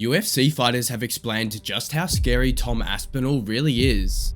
UFC fighters have explained just how scary Tom Aspinall really is.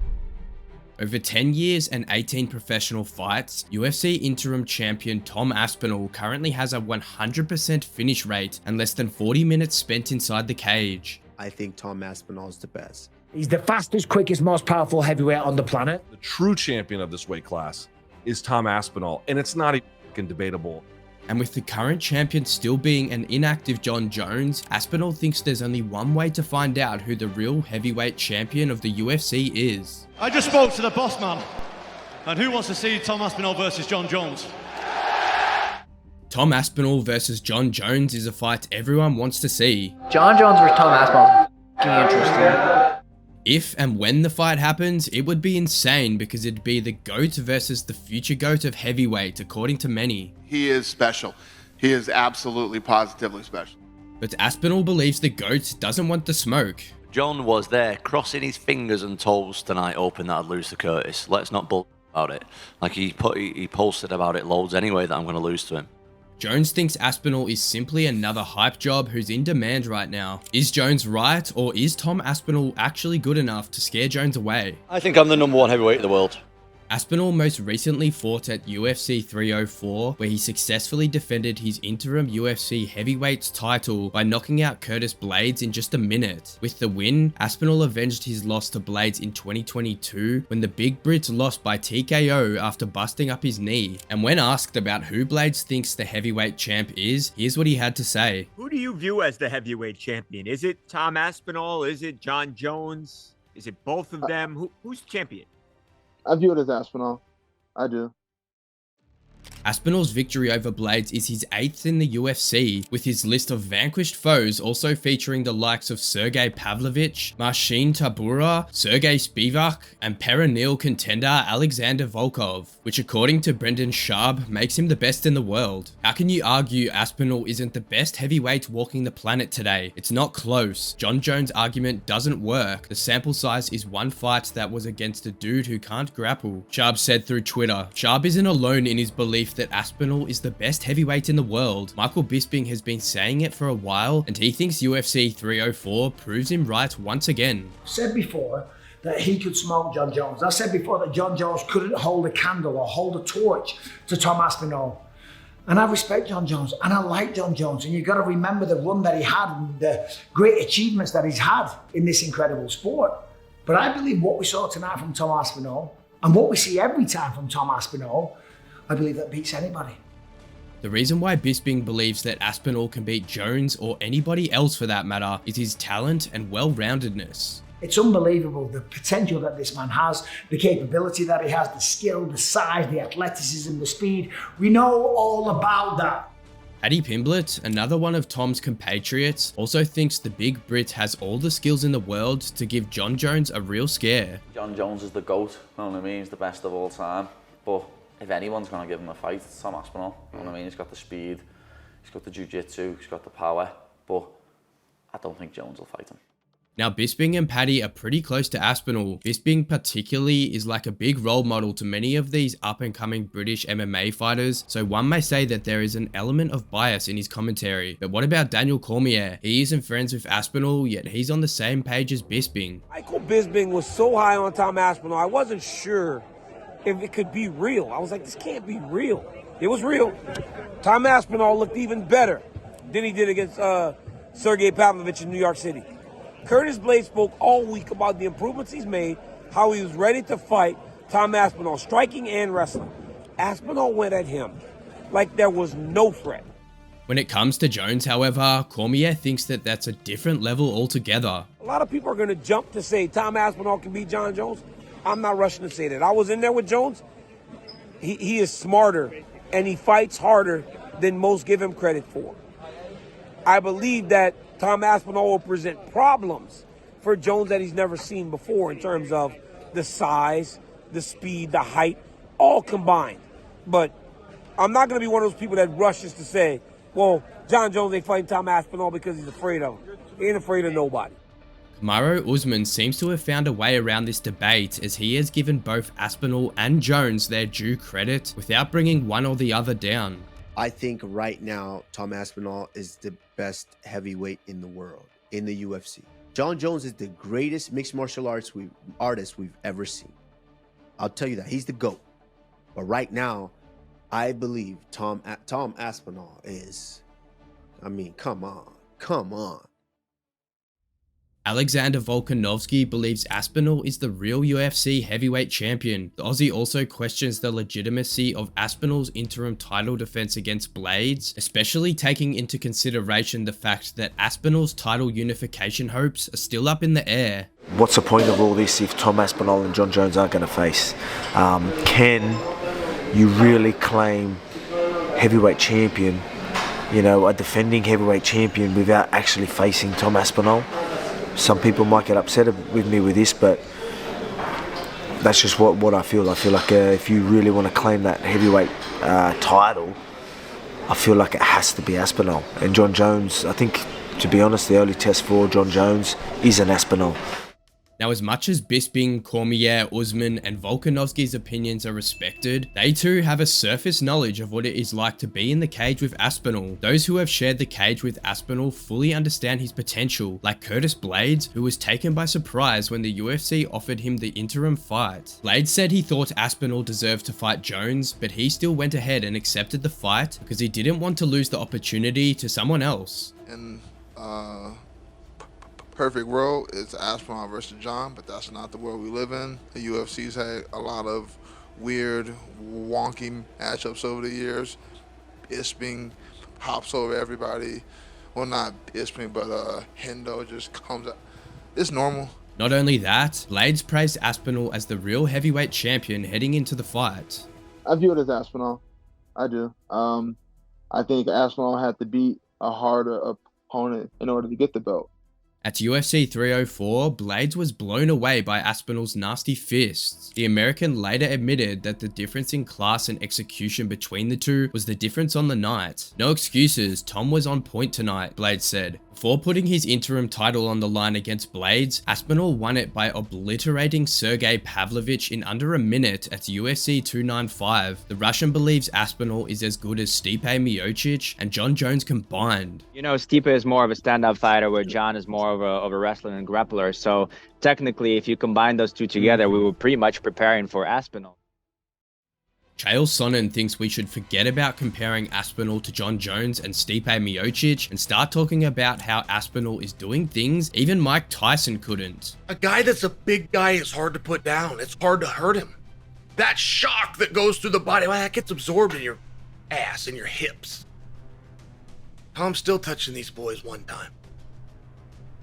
Over 10 years and 18 professional fights, UFC interim champion Tom Aspinall currently has a 100% finish rate and less than 40 minutes spent inside the cage. I think Tom Aspinall is the best. He's the fastest, quickest, most powerful heavyweight on the planet. The true champion of this weight class is Tom Aspinall, and it's not even debatable. And with the current champion still being an inactive Jon Jones, Aspinall thinks there's only one way to find out who the real heavyweight champion of the UFC is. I just spoke to the boss man, and who wants to see Tom Aspinall versus Jon Jones? Tom Aspinall versus Jon Jones is a fight everyone wants to see. Jon Jones versus Tom Aspinall is interesting. If and when the fight happens, it would be insane because it'd be the GOAT versus the future GOAT of heavyweight, according to many. He is special. He is absolutely, positively special. But Aspinall believes the GOAT doesn't want the smoke. Jon was there crossing his fingers and toes tonight hoping that I'd lose to Curtis. Let's not bull about it. Like he posted about it loads anyway that I'm going to lose to him. Jones thinks Aspinall is simply another hype job who's in demand right now. Is Jones right, or is Tom Aspinall actually good enough to scare Jones away? I think I'm the #1 heavyweight in the world. Aspinall most recently fought at UFC 304, where he successfully defended his interim UFC heavyweight title by knocking out Curtis Blaydes in just a minute. With the win, Aspinall avenged his loss to Blaydes in 2022 when the Big Brit lost by TKO after busting up his knee. And when asked about who Blaydes thinks the heavyweight champ is, here's what he had to say. Who do you view as the heavyweight champion? Is it Tom Aspinall? Is it Jon Jones? Is it both of them? Who's champion? I view it as Aspinall. I do. Aspinall's victory over Blaydes is his 8th in the UFC, with his list of vanquished foes also featuring the likes of Sergey Pavlovich, Marcin Tybura, Sergey Spivak, and perennial contender Alexander Volkov, which according to Brendan Schaub makes him the best in the world. How can you argue Aspinall isn't the best heavyweight walking the planet today? It's not close. Jon Jones' argument doesn't work. The sample size is one fight that was against a dude who can't grapple. Schaub said through Twitter. Schaub isn't alone in his belief that Aspinall is the best heavyweight in the world. Michael Bisping has been saying it for a while, and he thinks UFC 304 proves him right once again. I said before that he could smoke Jon Jones. I said before that Jon Jones couldn't hold a candle or hold a torch to Tom Aspinall. And I respect Jon Jones, and I like Jon Jones, and you've got to remember the run that he had and the great achievements that he's had in this incredible sport. But I believe what we saw tonight from Tom Aspinall, and what we see every time from Tom Aspinall, I believe that beats anybody. The reason why Bisping believes that Aspinall can beat Jones, or anybody else for that matter, is his talent and well-roundedness. It's unbelievable, the potential that this man has, the capability that he has, the skill, the size, the athleticism, the speed. We know all about that. Paddy Pimblett, another one of Tom's compatriots, also thinks the Big Brit has all the skills in the world to give Jon Jones a real scare. Jon Jones is the GOAT, you know what I mean? He's the best of all time. But if anyone's going to give him a fight, it's Tom Aspinall. You know what I mean? He's got the speed, he's got the jiu-jitsu, he's got the power. But I don't think Jones will fight him. Now, Bisping and Paddy are pretty close to Aspinall. Bisping particularly is like a big role model to many of these up-and-coming British MMA fighters, so one may say that there is an element of bias in his commentary. But what about Daniel Cormier? He isn't friends with Aspinall, yet he's on the same page as Bisping. Michael Bisping was so high on Tom Aspinall, I wasn't sure if it could be real. I was like, this can't be real. It was real. Tom Aspinall looked even better than he did against Sergey Pavlovich in New York City. Curtis Blaydes spoke all week about the improvements he's made, how he was ready to fight Tom Aspinall, striking and wrestling. Aspinall went at him like there was no threat. When it comes to Jones, however, Cormier thinks that that's a different level altogether. A lot of people are going to jump to say Tom Aspinall can beat Jon Jones. I'm not rushing to say that. I was in there with Jones. He is smarter, and he fights harder than most give him credit for. I believe that Tom Aspinall will present problems for Jones that he's never seen before in terms of the size, the speed, the height, all combined. But I'm not going to be one of those people that rushes to say, well, Jon Jones ain't fighting Tom Aspinall because he's afraid of him. He ain't afraid of nobody. Kamaru Usman seems to have found a way around this debate, as he has given both Aspinall and Jones their due credit without bringing one or the other down. I think right now, Tom Aspinall is the best heavyweight in the world. in the UFC. Jon Jones is the greatest mixed martial artist we've ever seen. I'll tell you that. He's the GOAT. But right now, I believe Tom Aspinall is, I mean, come on. Alexander Volkanovski believes Aspinall is the real UFC heavyweight champion. The Aussie also questions the legitimacy of Aspinall's interim title defense against Blades, especially taking into consideration the fact that Aspinall's title unification hopes are still up in the air. What's the point of all this if Tom Aspinall and Jon Jones aren't going to face? Can you really claim heavyweight champion, you know, a defending heavyweight champion without actually facing Tom Aspinall? Some people might get upset with me with this, but that's just what I feel. I feel like if you really want to claim that heavyweight title, I feel like it has to be Aspinall. And Jon Jones, I think, to be honest, the only test for Jon Jones is an Aspinall. Now, as much as Bisping, Cormier, Usman, and Volkanovski's opinions are respected, they too have a surface knowledge of what it is like to be in the cage with Aspinall. Those who have shared the cage with Aspinall fully understand his potential, like Curtis Blades, who was taken by surprise when the UFC offered him the interim fight. Blades said he thought Aspinall deserved to fight Jones, but he still went ahead and accepted the fight because he didn't want to lose the opportunity to someone else. And perfect world is Aspinall versus Jon, but that's not the world we live in. The UFC's had a lot of weird, wonky matchups over the years. Bisping hops over everybody. Well, not Bisping, but Hendo just comes out. It's normal. Not only that, Blades praised Aspinall as the real heavyweight champion heading into the fight. I view it as Aspinall. I do. I think Aspinall had to beat a harder opponent in order to get the belt. At UFC 304, Blades was blown away by Aspinall's nasty fists. The American later admitted that the difference in class and execution between the two was the difference on the night. No excuses, Tom was on point tonight, Blades said. Before putting his interim title on the line against Blades, Aspinall won it by obliterating Sergey Pavlovich in under a minute at UFC 295. The Russian believes Aspinall is as good as Stipe Miocic and Jon Jones combined. You know, Stipe is more of a stand-up fighter, where Jon is more of a wrestler and grappler. So technically, if you combine those two together, we were pretty much preparing for Aspinall. Chael Sonnen thinks we should forget about comparing Aspinall to Jon Jones and Stipe Miocic and start talking about how Aspinall is doing things even Mike Tyson couldn't. A guy that's a big guy is hard to put down. It's hard to hurt him. That shock that goes through the body, well, that gets absorbed in your ass and your hips. Tom's still touching these boys one time.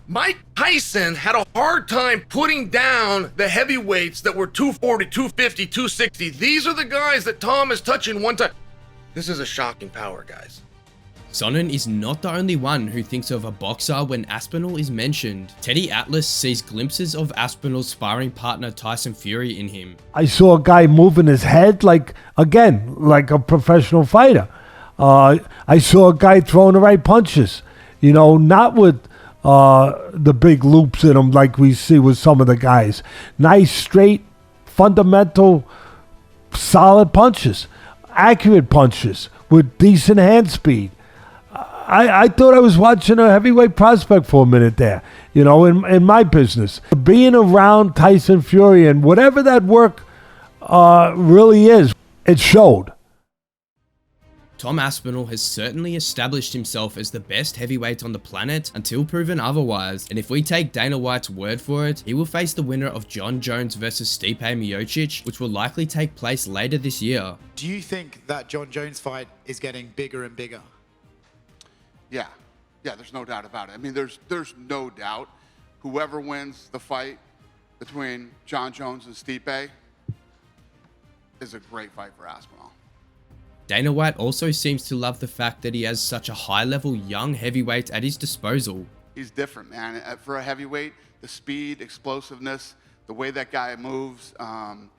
Mike Tyson had a hard time putting down the heavyweights that were 240, 250, 260. These are the guys that Tom is touching one time. This is a shocking power, guys. Sonnen is not the only one who thinks of a boxer when Aspinall is mentioned. Teddy Atlas sees glimpses of Aspinall's sparring partner Tyson Fury in him. I saw a guy moving his head like a professional fighter. I saw a guy throwing the right punches, you know, not with the big loops in them like we see with some of the guys. Nice, straight, fundamental, solid punches. Accurate punches with decent hand speed. I thought I was watching a heavyweight prospect for a minute there, you know, in my business. Being around Tyson Fury and whatever that work really is, it showed. Tom Aspinall has certainly established himself as the best heavyweight on the planet until proven otherwise, and if we take Dana White's word for it, he will face the winner of Jon Jones versus Stipe Miocic, which will likely take place later this year. Do you think that Jon Jones fight is getting bigger and bigger? Yeah, there's no doubt about it. I mean, there's no doubt whoever wins the fight between Jon Jones and Stipe is a great fight for Aspinall. Dana White also seems to love the fact that he has such a high-level young heavyweight at his disposal. He's different, man. For a heavyweight, the speed, explosiveness, the way that guy moves, and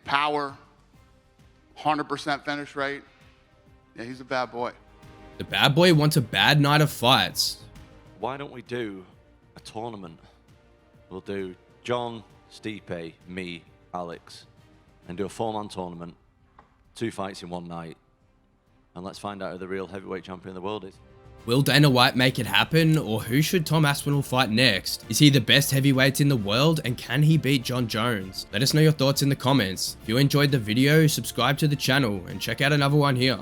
power, 100% finish rate. Yeah, he's a bad boy. The bad boy wants a bad night of fights. Why don't we do a tournament? We'll do Jon, Stipe, me, Alex, and do a 4-man tournament. 2 fights in one night, and let's find out who the real heavyweight champion of the world is. Will Dana White make it happen, or who should Tom Aspinall fight next? Is he the best heavyweight in the world, and can he beat Jon Jones? Let us know your thoughts in the comments. If you enjoyed the video, subscribe to the channel and check out another one here.